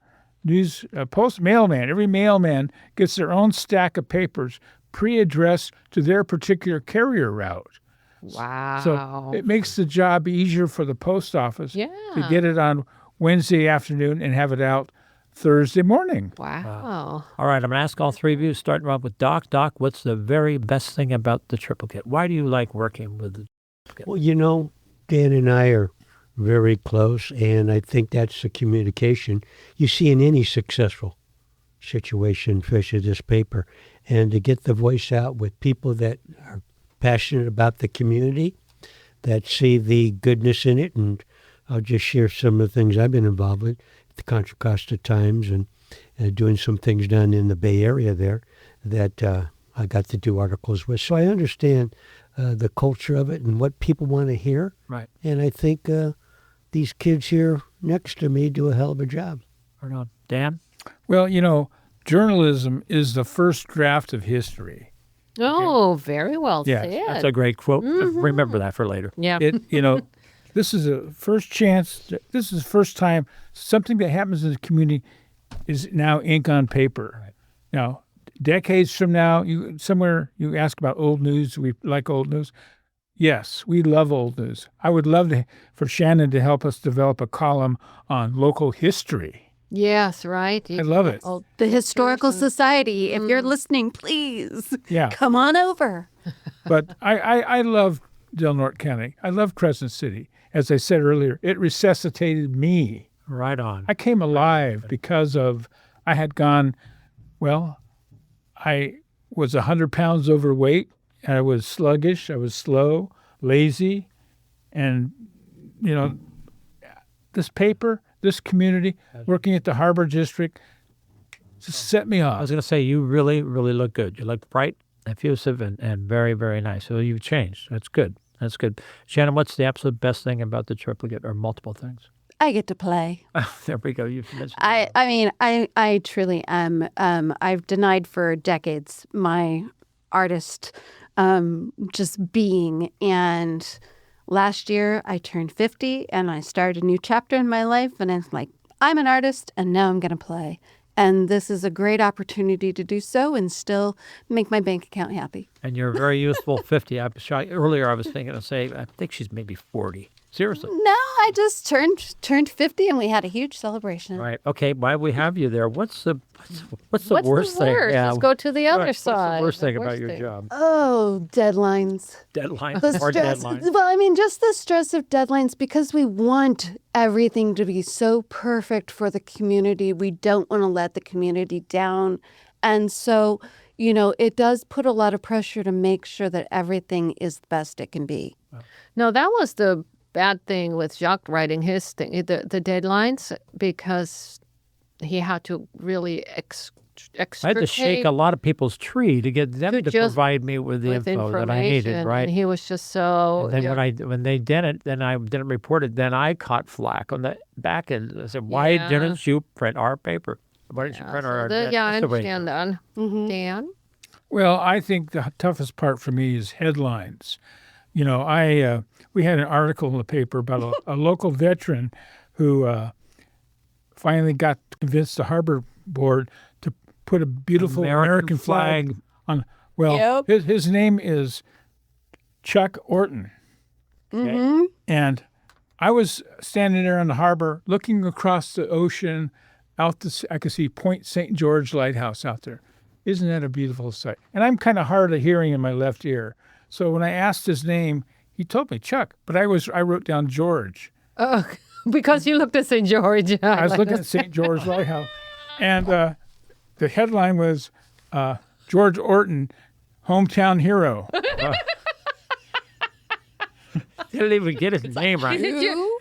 every mailman gets their own stack of papers pre-addressed to their particular carrier route. Wow. So it makes the job easier for the post office to get it on Wednesday afternoon and have it out Thursday morning. Wow. All right, I'm going to ask all three of you, starting off with Doc. Doc, what's the very best thing about the triplicate? Why do you like working with the triplicate? Well, Dan and I are very close, and I think that's the communication you see in any successful situation, especially this paper. And to get the voice out with people that are passionate about the community, that see the goodness in it. And I'll just share some of the things I've been involved with at the Contra Costa Times and doing some things down in the Bay Area there that I got to do articles with. So I understand the culture of it and what people want to hear. Right. And I think these kids here next to me do a hell of a job. Right on. Dan? Well, journalism is the first draft of history. Oh, very well Yes, said. That's a great quote. Remember that for later. Yeah. This is a first chance. This is the first time something that happens in the community is now ink on paper. Right. Now, decades from now, you ask about old news. We like old news. Yes, we love old news. I would love for Shannan to help us develop a column on local history. Yes, right. I love it. The Historical Society, if you're listening, please come on over. But I love Del Norte County. I love Crescent City. As I said earlier, it resuscitated me. Right on. I came alive because I had gone, I was 100 pounds overweight. I was sluggish. I was slow, lazy. And, this paper, this community, working at the Harbor District, just set me off. I was going to say, you really, really look good. You look bright, effusive, and very, very nice. So you've changed. That's good. That's good. Shannan, what's the absolute best thing about the triplicate, or multiple things? I get to play. There we go. You've mentioned I truly am. I've denied for decades my artist just being. And last year I turned 50 and I started a new chapter in my life. And it's like, I'm an artist and now I'm going to play. And this is a great opportunity to do so and still make my bank account happy. And you're a very useful 50. Earlier I was thinking of saying, I think she's maybe 40. Seriously. No, I just turned 50 and we had a huge celebration. Right. Okay. Why we have you there? What's the worst thing? Let's go to the other side. What's the worst thing about your job? Oh, deadlines. Deadlines. Deadlines. Well, just the stress of deadlines, because we want everything to be so perfect for the community. We don't want to let the community down. And so, it does put a lot of pressure to make sure that everything is the best it can be. No, that was the bad thing with Jacques writing his thing, the deadlines, because he had to really extricate. I had to shake a lot of people's tree to get them to provide me with the info that I needed, right? And he was just so... And then when they didn't, then I didn't report it, then I caught flack on the back end. I said, why didn't you print our paper? Why didn't you print our... I understand that. Mm-hmm. Dan? Well, I think the toughest part for me is headlines. We had an article in the paper about a local veteran who finally got convinced the Harbor Board to put a beautiful American flag on. Well, his name is Chuck Orton. Mm-hmm. And I was standing there on the harbor looking across the ocean I could see Point St. George Lighthouse out there. Isn't that a beautiful sight? And I'm kind of hard of hearing in my left ear. So when I asked his name, he told me Chuck, but I wrote down George. Oh, because you looked at St. George. I was looking at St. George Lighthouse, and the headline was George Orton, hometown hero. Didn't even get his name right. Did you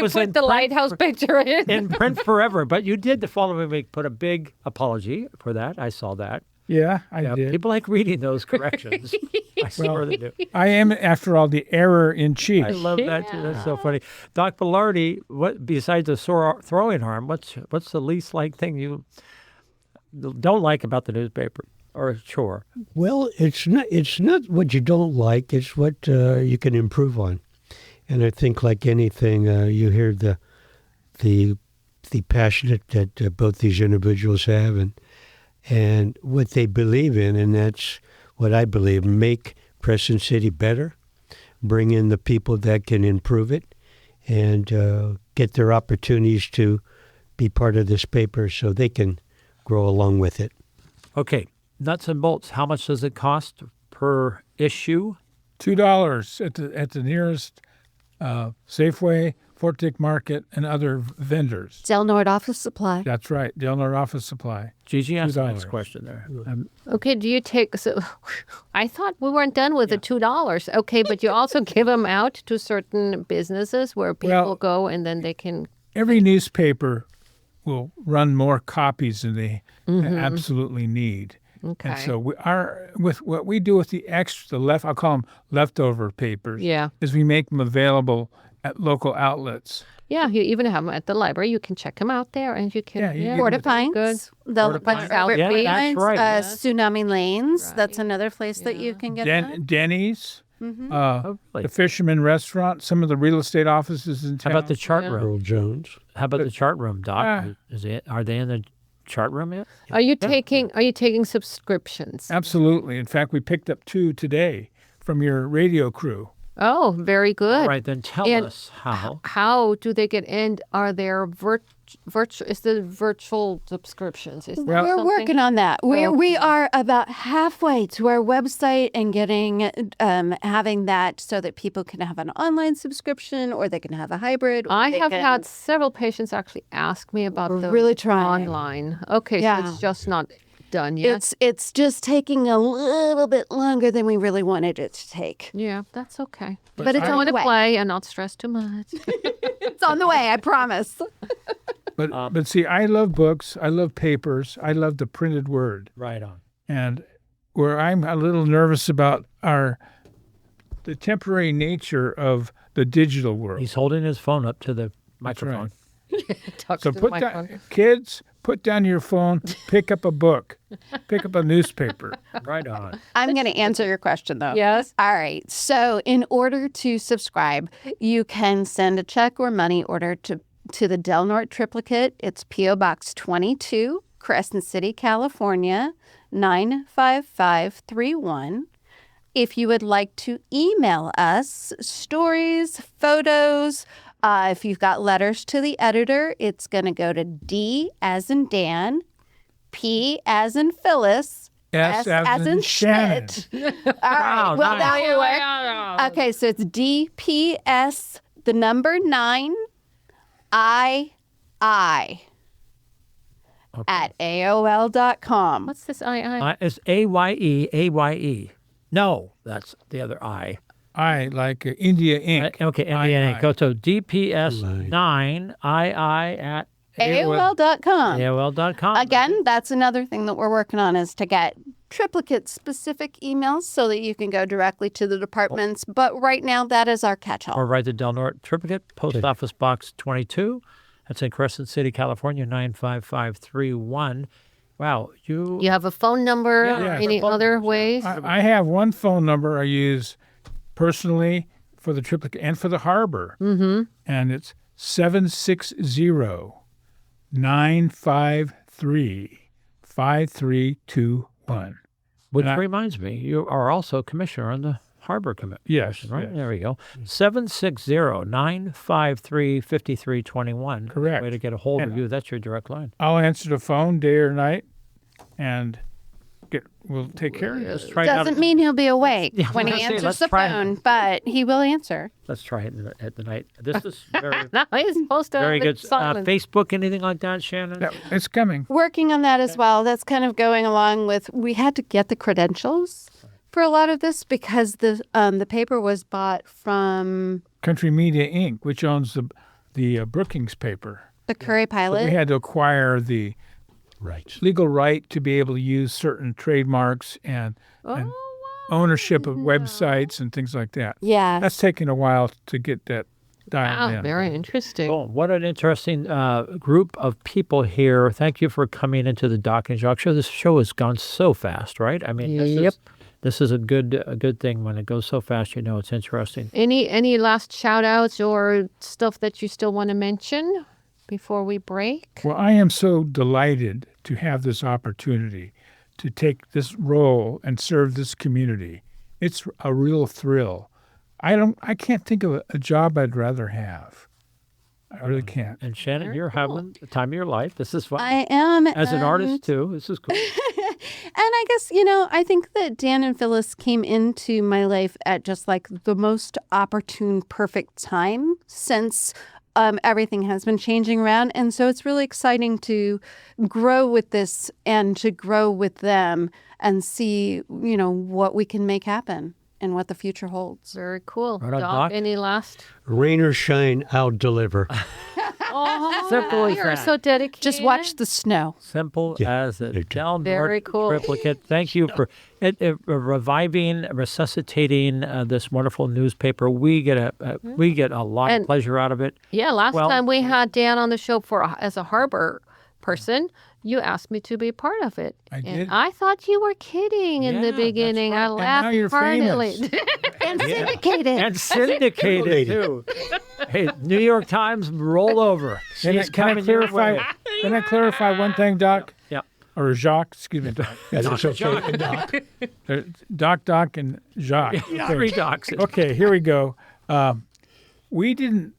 was put in the lighthouse picture in? In print forever. But you did the following week put a big apology for that. I saw that. Yeah, I did. People like reading those corrections. I swear they do. I am, after all, the error in chief. I love that too. That's so funny. Doc Bellardi, what besides the sore throwing arm, what's the least like thing you don't like about the newspaper or a chore? Well, it's not what you don't like. It's what you can improve on. And I think, like anything, you hear the passion that both these individuals have, and what they believe in, and that's what I believe: make Crescent City better, bring in the people that can improve it, and get their opportunities to be part of this paper so they can grow along with it. Okay, nuts and bolts. How much does it cost per issue? $2 at the nearest Safeway, Fort Dick Market, and other vendors. Del Norte Office Supply. That's right, Del Norte Office Supply. Gigi asked the next $2. question there. Okay, do you take... So, I thought we weren't done with the $2. Okay, but you also give them out to certain businesses where people go and then they can... Every newspaper will run more copies than they absolutely need. Okay. And so with what we do with the extra, I'll call them leftover papers, is we make them available at local outlets. Yeah, you even have them at the library. You can check them out there, and you can... Porta-Pines. Good. That's right. Tsunami Lanes. Right. That's another place that you can get that. Denny's. The Fisherman Restaurant, some of the real estate offices in town. How about the chart room? Earl Jones. How about the chart room, Doc? Are they in the chart room yet? Are you taking subscriptions? Absolutely. In fact, we picked up 2 today from your radio crew. Oh, very good. All right, then tell us how. How do they get in? Are there virtual? Is the virtual subscriptions? We're working on that. We are about halfway to our website and getting having that so that people can have an online subscription or they can have a hybrid. I have had several patients actually ask me about the really trying online. Okay, so it's just not done yet. It's just taking a little bit longer than we really wanted it to take. Yeah, that's okay. But it's on the way. Play and not stress too much. It's on the way, I promise. But see, I love books. I love papers. I love the printed word. Right on. And where I'm a little nervous about the temporary nature of the digital world. He's holding his phone up to the microphone. So kids, put down your phone, pick up a book, pick up a newspaper. Right on. I'm going to answer your question, though. Yes. All right. So in order to subscribe, you can send a check or money order to the Del Norte Triplicate. It's P.O. Box 22, Crescent City, California, 95531. If you would like to email us stories, photos, if you've got letters to the editor, it's going to go to D as in Dan, P as in Phyllis, S as in Schmidt. All right. Well, that will work. Okay, so it's DPS, the number 9, I at AOL.com. What's this I? It's AYE. No, that's the other I. I like India Inc. Okay, India Inc. Go to DPS9 II at AOL.com. AOL.com. Again, that's another thing that we're working on is to get triplicate-specific emails so that you can go directly to the departments. But right now, that is our catch-all. Or write the Del Norte Triplicate, Post Office Box 22. That's in Crescent City, California, 95531. Wow, you have a phone number or any other ways? I have one phone number I use personally for the Triplicate and for the Harbor. Mm-hmm. And it's 760-953-5321. Which reminds me, you are also commissioner on the Harbor Commission, yes, right? Yes. There we go. 760-953-5321. Correct. Way to get a hold of you. That's your direct line. I'll answer the phone day or night, and we'll take care of it. Let's try it out. Doesn't mean he'll be awake when he let's say, answers let's the try it. phone, but he will answer. Let's try it at the night. This is very, No, he's supposed to very have it good. silent. Facebook, anything like that, Shannon? Yeah, it's coming. Working on that as well. That's kind of going along with, we had to get the credentials for a lot of this because the paper was bought from Country Media Inc., which owns the Brookings paper. the Curry But Pilot. we had to acquire the Right. legal right to be able to use certain trademarks and ownership of websites and things like that. Yeah. That's taken a while to get that dialed Wow, in. very interesting. Cool. What an interesting group of people here. Thank you for coming into the Doc and Jacques show. This show has gone so fast, right? I mean, Yep. this is a good thing. When it goes so fast, you know it's interesting. Any last shout outs or stuff that you still want to mention before we break? Well, I am so delighted to have this opportunity to take this role and serve this community. It's a real thrill. I can't think of a job I'd rather have. I really can't. And Shannon, you're having the time of your life. This is fun. I am. As an and- artist, too. This is cool. And I guess, I think that Dan and Phyllis came into my life at just like the most opportune, perfect time since everything has been changing around. And so it's really exciting to grow with this and to grow with them and see, what we can make happen and what the future holds. Very cool. Right on, Doc, Doc. any last? Rain or shine, I'll deliver. Oh, Simple as you're that. so dedicated. Just watch the snow. Simple Yeah, as it. they do. Del Very Norte cool. Triplicate. Thank you for reviving, resuscitating this wonderful newspaper. We get a lot of And- pleasure out of it. Yeah, last Well- time we had Dan on the show as a harbor person, you asked me to be a part of it. I And did. I thought you were kidding in Yeah, the that's beginning. I right. And laughed now you're heartily. famous. And syndicated. And syndicated too. Hey, New York Times, roll over. Can She's I coming your clarify? way. Can I clarify one thing, Doc? Yeah. Or Jacques? Excuse me, Doc. That's okay. Doc, and Jacques. Three docs. Okay, here we go. We didn't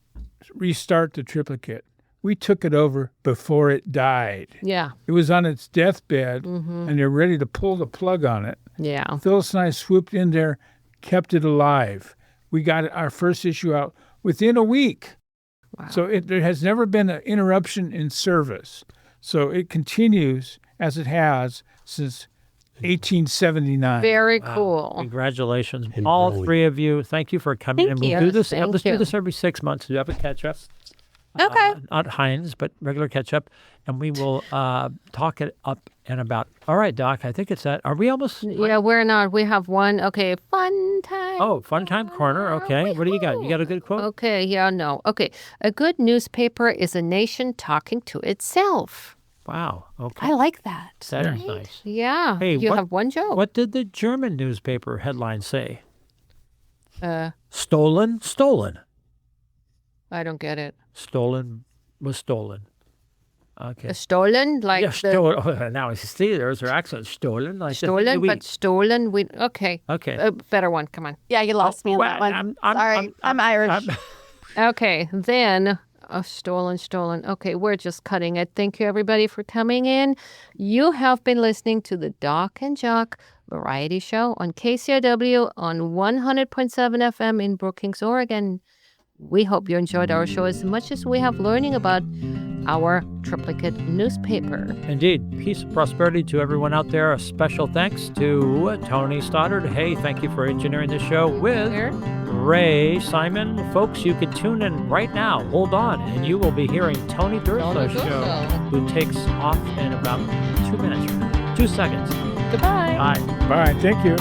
restart the triplicate. We took it over before it died. Yeah. It was on its deathbed, and they're ready to pull the plug on it. Yeah. Phyllis and I swooped in there, kept it alive. We got our first issue out within a week. Wow. So there has never been an interruption in service. So it continues as it has since 1879. Very Wow. cool. Congratulations, And all growing. three of you. Thank you for coming. Thank and we'll you. do this. Thank Let's do you. this every 6 months. We have a catch up. Okay. Not Heinz, but regular catch up, and we will talk it up and about. All right, Doc. I think it's that. Are we almost? Yeah, we're not. We have one. Okay, fun time. Oh, fun time corner. Okay, what do you got? You got a good quote? Okay, yeah, no. Okay, a good newspaper is a nation talking to itself. Wow. Okay, I like that. that is nice. Yeah. Hey, you what- have one joke. What did the German newspaper headline say? Uh, Stolen, stolen. I don't get it. Stolen was stolen. Okay. Stolen, like Yeah, the stolen. Oh, now I see there's her accent. Stolen, like the thing stolen, we but eat. stolen. We okay. Okay. A better one. Come on. Yeah, you lost me on Well, that one. I'm- Sorry, I'm Irish. Okay, then stolen. Okay, we're just cutting it. Thank you, everybody, for coming in. You have been listening to the Doc and Jacques Variety Show on KCRW on 100.7 FM in Brookings, Oregon. We hope you enjoyed our show as much as we have learning about our triplicate newspaper. Indeed. Peace and prosperity to everyone out there. A special thanks to Tony Stoddard. Hey, thank you for engineering the show with Here. Ray Simon. Folks, you can tune in right now. Hold on, and you will be hearing Tony Durso's Tony show, Durso. who takes off in about 2 minutes, 2 seconds. Goodbye. Bye. Bye. Thank you.